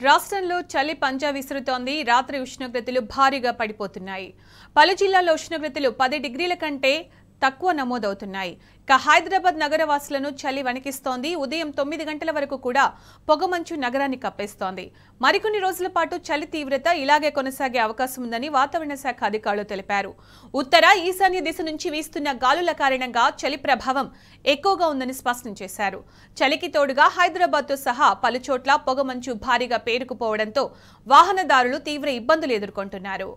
రాష్ట్రంలో చలి పంజా విసురుతోంది. రాత్రి ఉష్ణోగ్రతలు భారీగా పడిపోతున్నాయి. పలు జిల్లాల్లో ఉష్ణోగ్రతలు 10 డిగ్రీల కంటే తక్కువ నమోదవుతున్నాయి. ఇక హైదరాబాద్ నగరవాసులను చలి వణికిస్తోంది. ఉదయం 9 గంటల వరకు కూడా పొగమంచు నగరాన్ని కప్పేస్తోంది. మరికొన్ని రోజుల పాటు చలి తీవ్రత ఇలాగే కొనసాగే అవకాశం ఉందని వాతావరణ శాఖ అధికారులు తెలిపారు. ఉత్తర ఈశాన్య దిశ నుంచి వీస్తున్న గాలుల కారణంగా చలి ప్రభావం ఎక్కువగా ఉందని స్పష్టం చేశారు. చలికి తోడుగా హైదరాబాద్తో సహా పలుచోట్ల పొగమంచు భారీగా పేరుకుపోవడంతో వాహనదారులు తీవ్ర ఇబ్బందులు ఎదుర్కొంటున్నారు.